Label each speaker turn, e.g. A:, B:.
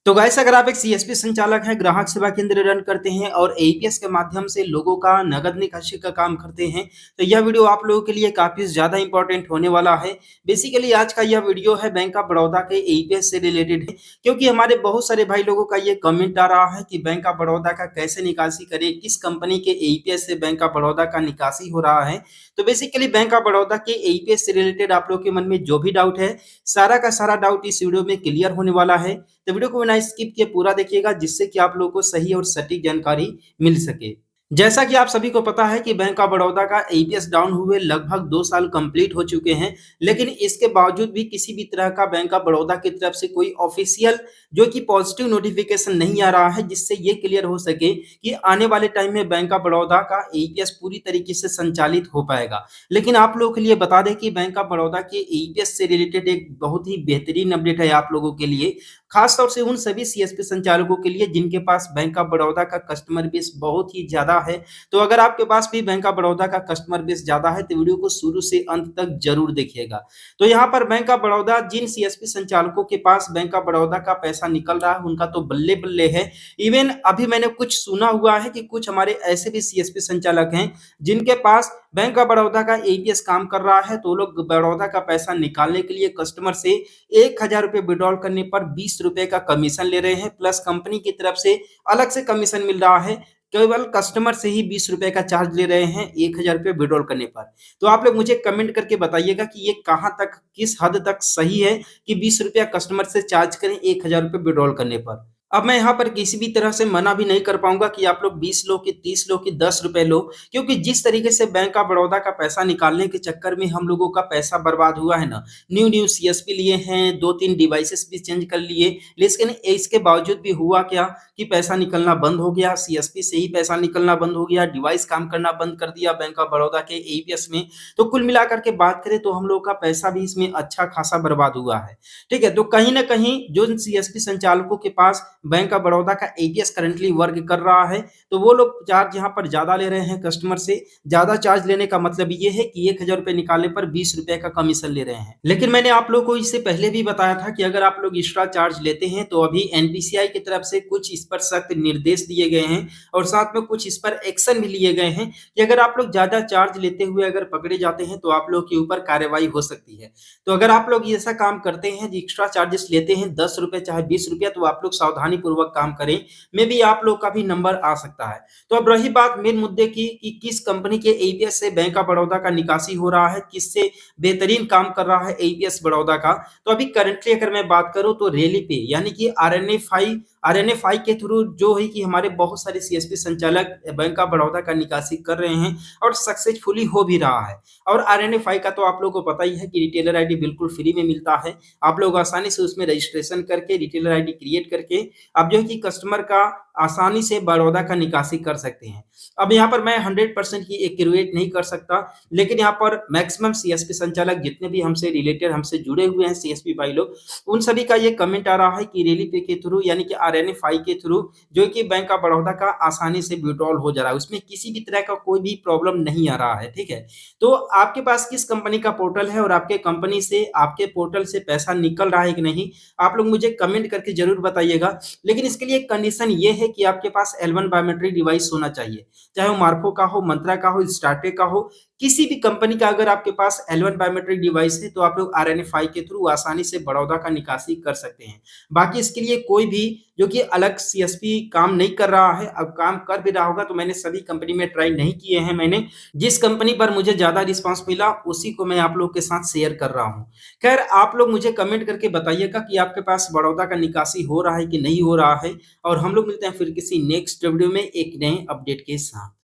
A: तो गाइस अगर आप एक सीएसपी संचालक हैं, ग्राहक सेवा केंद्र रन करते हैं और एईपीएस के माध्यम से लोगों का नगद निकासी का काम करते हैं, तो यह वीडियो आप लोगों के लिए काफ़ी ज़्यादा इंपॉर्टेंट होने वाला है। बेसिकली आज का यह वीडियो है बैंक ऑफ बड़ौदा के एईपीएस से रिलेटेड है, क्योंकि हमारे बहुत सारे भाई लोगों का ये कमेंट आ रहा है कि बैंक ऑफ बड़ौदा का कैसे निकासी करें, किस कंपनी के एईपीएस से बैंक ऑफ बड़ौदा का निकासी हो रहा है। तो बेसिकली बैंक ऑफ बड़ौदा के एईपीएस से रिलेटेड आप लोग के मन में जो भी डाउट है, सारा का सारा डाउट इस वीडियो में क्लियर होने वाला है। तो वीडियो को बिना स्किप किए पूरा देखिएगा, जिससे कि आप लोगों को सही और सटीक जानकारी मिल सके। जैसा कि आप सभी को पता है कि बैंक ऑफ बड़ौदा का एईपीएस डाउन हुए लगभग 2 साल कंप्लीट हो चुके हैं, लेकिन इसके बावजूद भी किसी भी तरह का बैंक ऑफ बड़ौदा की तरफ से कोई ऑफिशियल जो कि पॉजिटिव नोटिफिकेशन नहीं आ रहा है, जिससे ये क्लियर हो सके कि आने वाले टाइम में बैंक ऑफ बड़ौदा का एईपीएस पूरी तरीके से संचालित हो पाएगा। लेकिन आप लोगों के लिए बता दें कि बैंक ऑफ बड़ौदा के एईपीएस से रिलेटेड एक बहुत ही बेहतरीन अपडेट है आप लोगों के लिए, खास तौर से उन सभी सीएसपी संचालकों के लिए जिनके पास बैंक ऑफ बड़ौदा का कस्टमर बेस बहुत ही ज्यादा है। तो अगर आपके पास भी बैंक ऑफ बड़ौदा का कस्टमर बेस ज्यादा है तो वीडियो को शुरू से अंत तक जरूर देखिएगा। तो यहाँ पर बैंक ऑफ बड़ौदा जिन सीएसपी संचालकों के पास बैंक ऑफ बड़ौदा का पैसा निकल रहा है, उनका तो बल्ले बल्ले है। इवन अभी मैंने कुछ सुना हुआ है कि कुछ हमारे ऐसे भी सीएसपी संचालक हैं जिनके पास बैंक ऑफ बड़ौदा का एईपीएस काम कर रहा है, तो लोग बड़ौदा का पैसा निकालने के लिए कस्टमर से 1000 रुपये विड्रॉल करने पर 20 रुपए का कमीशन ले रहे हैं, प्लस कंपनी की तरफ से अलग से कमीशन मिल रहा है। केवल कस्टमर से ही 20 रुपए का चार्ज ले रहे हैं 1000 रुपये विड्रॉल करने पर। तो आप लोग मुझे कमेंट करके बताइएगा कि ये कहाँ तक, किस हद तक सही है कि 20 रुपया कस्टमर से चार्ज करें 1000 रुपये विड्रॉल करने पर। अब मैं यहाँ पर किसी भी तरह से मना भी नहीं कर पाऊंगा कि आप लोग 20 लो कि 30 लो कि 10 रुपए लो, क्योंकि जिस तरीके से बैंक ऑफ बड़ौदा का पैसा निकालने के चक्कर में हम लोगों का पैसा बर्बाद हुआ है ना, न्यू न्यू सीएसपी लिए हैं, 2-3 डिवाइसेस भी चेंज कर लिए, लेकिन इसके बावजूद भी हुआ क्या कि पैसा निकलना बंद हो गया, सीएसपी से ही पैसा निकलना बंद हो गया, डिवाइस काम करना बंद कर दिया बैंक ऑफ बड़ौदा के एईपीएस में। तो कुल मिलाकर के बात करें तो हम लोग का पैसा भी इसमें अच्छा खासा बर्बाद हुआ है। ठीक है, तो कहीं ना कहीं जो सीएसपी संचालकों के पास बैंक ऑफ बड़ौदा का एईपीएस करंटली वर्क कर रहा है, तो वो लोग चार्ज यहाँ पर ज्यादा ले रहे हैं कस्टमर से। ज्यादा चार्ज लेने का मतलब ये है कि 1000 रुपये निकालने पर 20 रुपए का कमीशन ले रहे हैं। लेकिन मैंने आप लोगों को इससे पहले भी बताया था कि अगर आप लोग एक्स्ट्रा चार्ज लेते हैं तो अभी एनपीसीआई की तरफ से कुछ इस पर सख्त निर्देश दिए गए हैं और साथ में कुछ इस पर एक्शन भी लिए गए हैं कि अगर आप लोग ज्यादा चार्ज लेते हुए अगर पकड़े जाते हैं तो आप लोग के ऊपर कार्रवाई हो सकती है। तो अगर आप लोग ऐसा काम करते हैं, एक्स्ट्रा चार्जेस लेते हैं 10 रुपए चाहे 20 रुपया, तो आप लोग सावधानी पूर्वक काम करें, मे भी आप लोग का भी नंबर आ सकता है। तो अब रही बात मेन मुद्दे की कि किस कंपनी के एईपीएस से बैंक ऑफ बड़ौदा का निकासी हो रहा है, किससे बेहतरीन काम कर रहा है एईपीएस बड़ौदा का। तो अभी करंटली अगर मैं बात करूं तो रेली पे यानी कि आरएनएफआई के थ्रू जो है कि हमारे बहुत सारे सीएसपी संचालक बैंक ऑफ बड़ौदा का निकासी कर रहे हैं और सक्सेसफुली हो भी रहा है। और आरएनएफआई का तो आप लोगों को पता ही है कि रिटेलर आईडी बिल्कुल फ्री में मिलता है। आप लोग आसानी से उसमें रजिस्ट्रेशन करके रिटेलर आईडी क्रिएट करके आप जो है कि कस्टमर का आसानी से बड़ौदा का निकासी कर सकते हैं। अब यहाँ पर मैं 100% की एक्यूरेट नहीं कर सकता, लेकिन यहाँ पर मैक्सिमम सीएसपी संचालक जितने भी हमसे रिलेटेड, हमसे जुड़े हुए हैं सीएसपी भाई लोग, उन सभी का ये कमेंट आ रहा है कि रेली पे के थ्रू यानी कि आरएनएफआई के थ्रू जो कि बैंक ऑफ बड़ौदा का आसानी से विड्रॉल हो जा रहा है, उसमें किसी भी तरह का कोई भी प्रॉब्लम नहीं आ रहा है। ठीक है, तो आपके पास किस कंपनी का पोर्टल है और आपके कंपनी से, आपके पोर्टल से पैसा निकल रहा है कि नहीं, आप लोग मुझे कमेंट करके जरूर बताइएगा। लेकिन इसके लिए कंडीशन ये है कि आपके पास L1 बायोमेट्रिक डिवाइस होना चाहिए, चाहे वो मार्को का हो, मंत्रा का हो, स्टार्टे का हो, किसी भी कंपनी का अगर आपके पास L1 बायोमेट्रिक डिवाइस है तो आप लोग आरएनएफआई के थ्रू आसानी से बड़ौदा का निकासी कर सकते हैं। बाकी इसके लिए कोई भी जो कि अलग सीएसपी काम नहीं कर रहा है, अब काम कर भी रहा होगा तो मैंने सभी कंपनी में ट्राई नहीं किए हैं। मैंने जिस कंपनी पर मुझे ज्यादा रिस्पांस मिला उसी को मैं आप लोग के साथ शेयर कर रहा हूँ। खैर, आप लोग मुझे कमेंट करके बताइएगा कि आपके पास बड़ौदा का निकासी हो रहा है कि नहीं हो रहा है, और हम लोग मिलते हैं फिर किसी नेक्स्ट वीडियो में एक नए अपडेट के साथ।